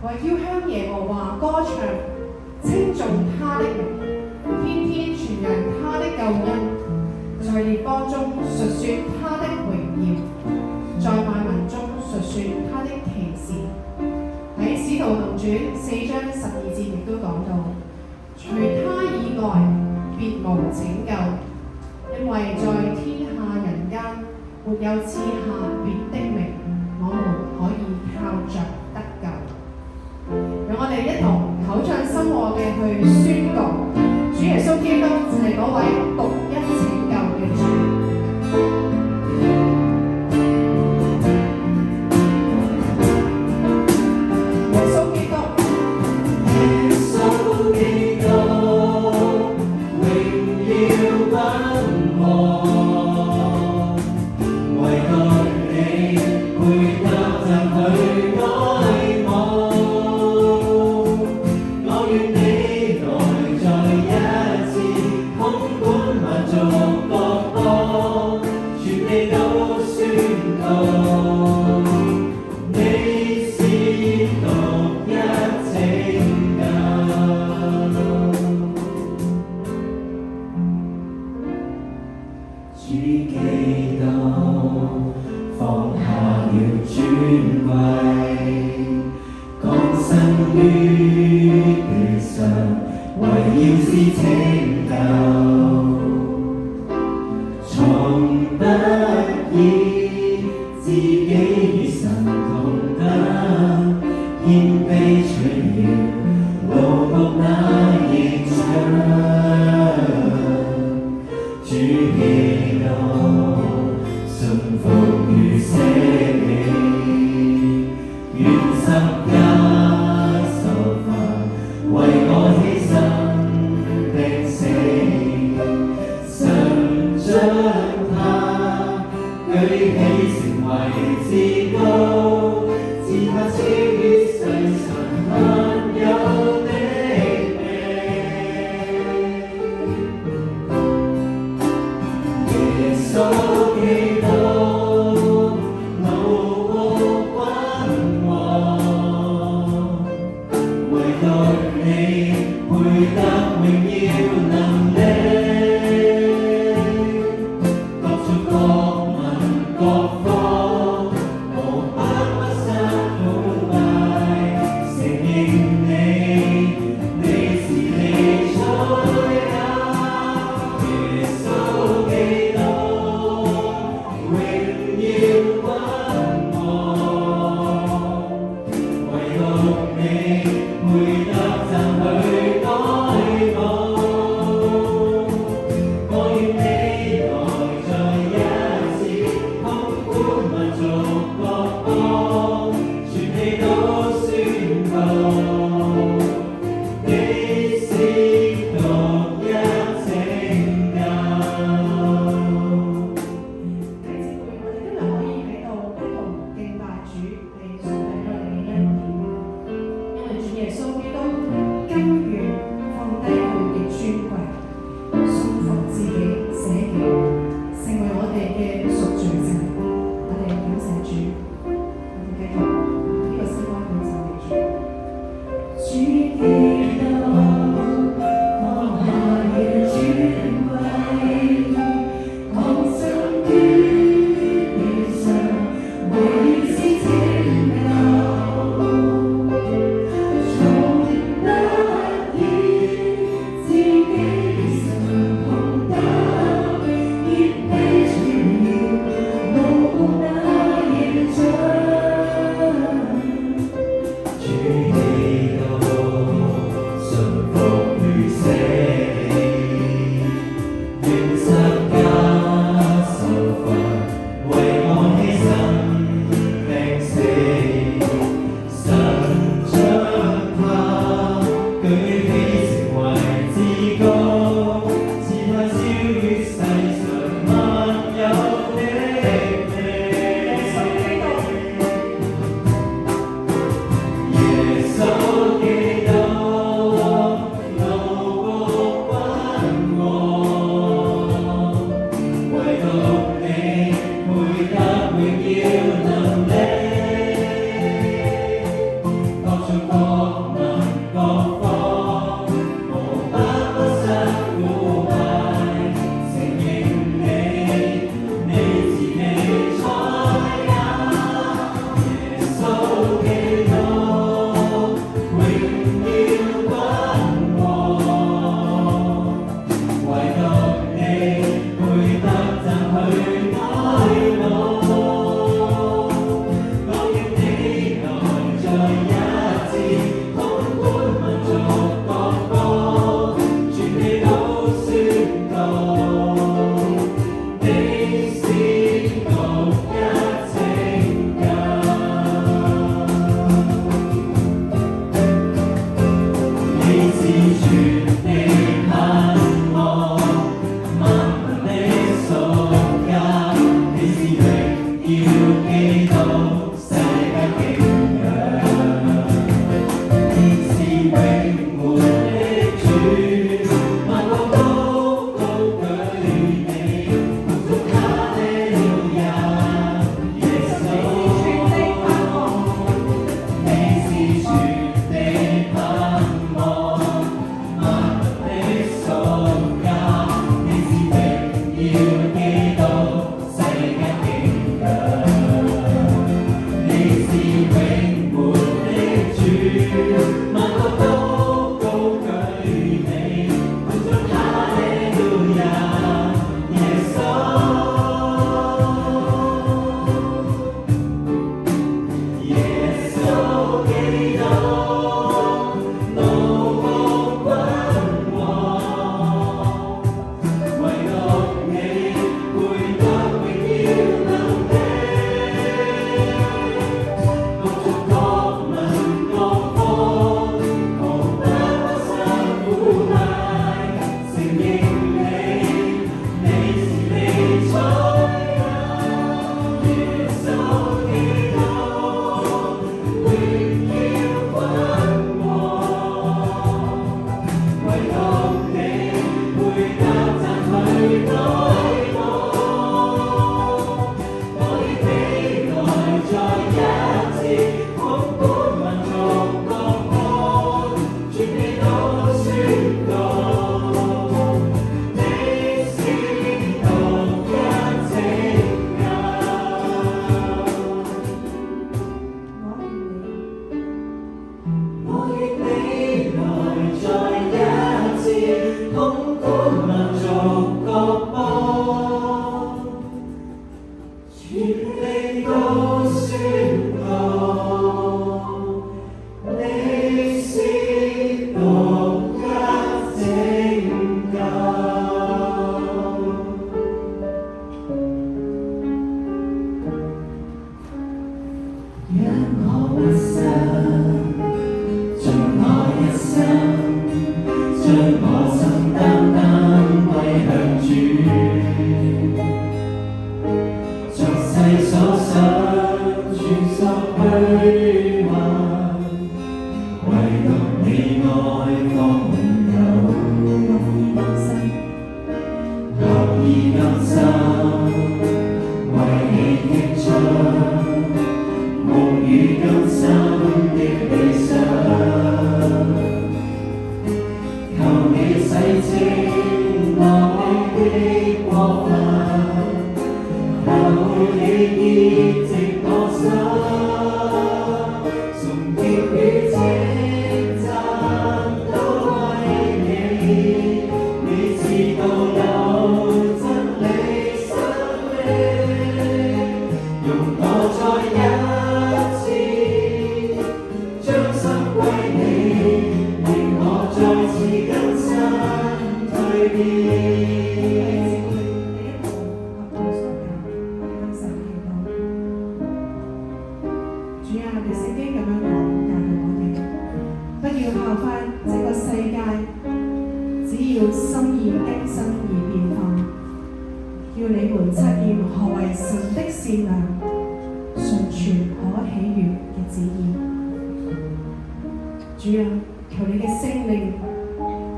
為要向耶和華歌唱，稱頌他的名，天天傳揚他的救恩，在列邦中述說他的榮耀，在萬民中述說他的奇事。喺使徒行傳4章12節亦都講到，除他以外別無拯救，因為在天下人間沒有賜下別的名，我們可以靠着得救。讓我哋一同口唱心和嘅去宣告，主耶穌基督就係嗰位獨一拯救嘅主。要能力，各種更新而變化，叫你們察驗何為神的善良、純全可喜悅嘅旨意。主啊，求你嘅聖靈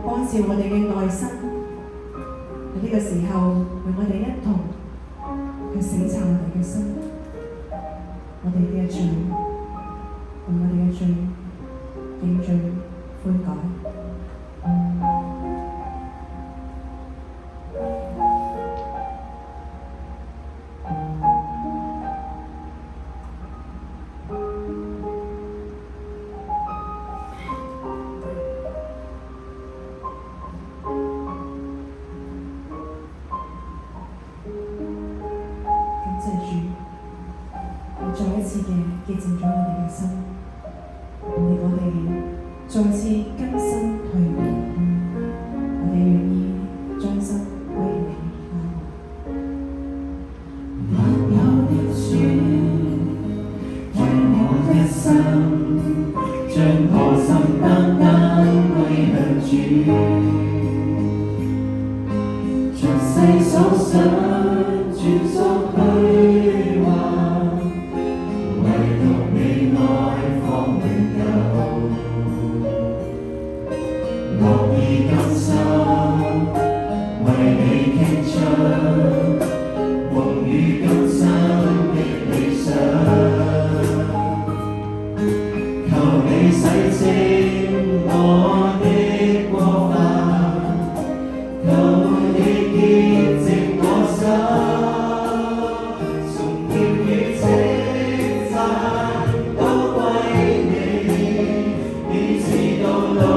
光照我哋嘅內心，喺呢個時候為我哋一同去省察我哋嘅心，我哋嘅罪，為我哋嘅罪認罪悔改。再一次嘅潔淨咗我哋嘅心，令我哋再次更新蛻變，我哋願意將心歸你。萬有的主，為我的心，將我心單單歸向主，將世所想轉屬虛幻。樂意甘心為你傾出夢與今生的理想，求你洗淨我的過犯，求你潔淨我心，崇敬與稱讚都歸你，你是道路。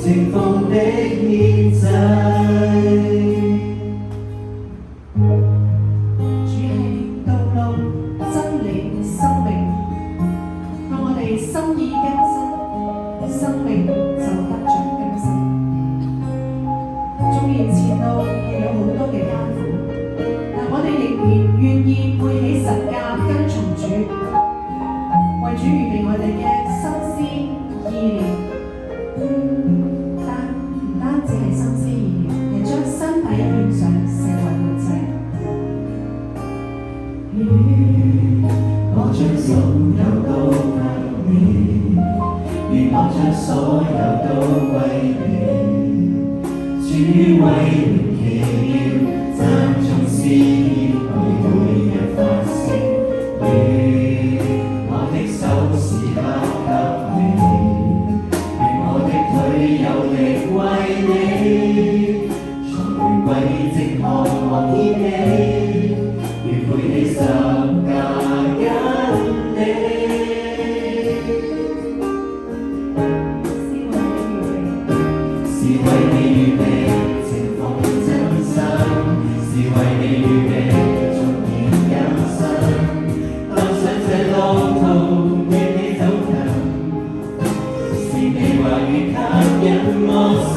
情風。的獻祭。主係道路、真理、生命。當我哋心意更新，生命就得着更新。縱然前路係有好多嘅艱苦，但我哋仍然願意背起十架跟從主，為主預備我哋嘅心思意念。唔單止係心思意念，係將身體獻上成為活祭。我將所有都給你，願我將所有都歸你。主為榮耀，讚頌詩句每日發聲。願我的手是交給你，願我的腿有力為你，從玫瑰直看望見你，願背起十架跟你。是為你預備情況真心，是為你預備逐年更新。踏上這路途，願你走近，是你話語吸引我心。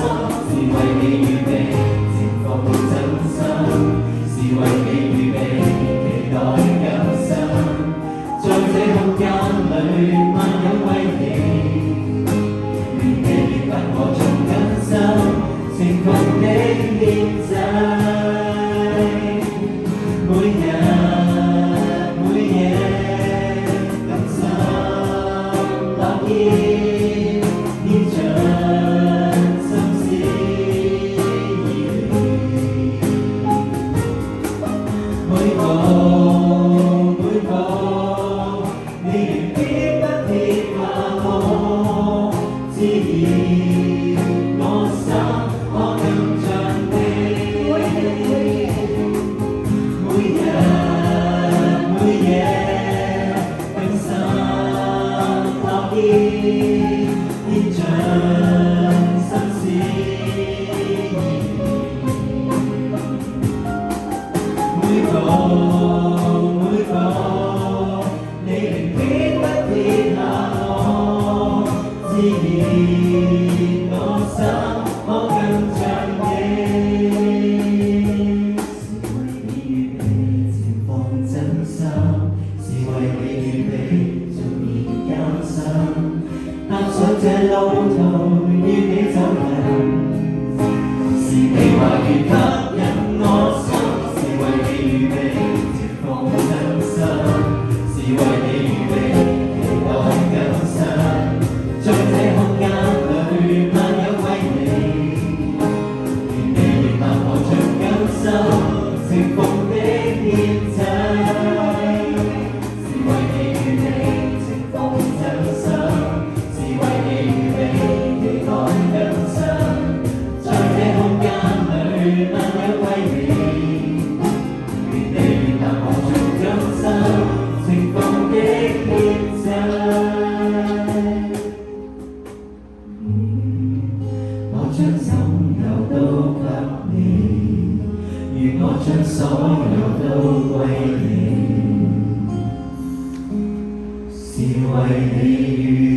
是為你預備情況真心，是為你預備期待更新。在這空間裏，萬有為你，願你不我從更深，情況的獻祭。每日每夜更深樂意獻盡心思意念。每步你仍必不撇下我，只要我心可更像你。每夜更深樂意獻盡心思意念。每步你仍必不撇下我，只要我心可更像你。是為你預備情況真心，是為你預備逐年更新。踏上這路途，與你走近，是你話語吸引我心。是為你預備情況真心，是為你預備期待更新。在這空間裏，萬有為你，願你悅納我盡更深，情況的獻祭。是為你預備情況真心，是為你預備期待更新。在這空間裏，萬有為你，願你悅納我盡更深，情況的獻祭。我將所有都給你，願我將所有都歸你，是為你預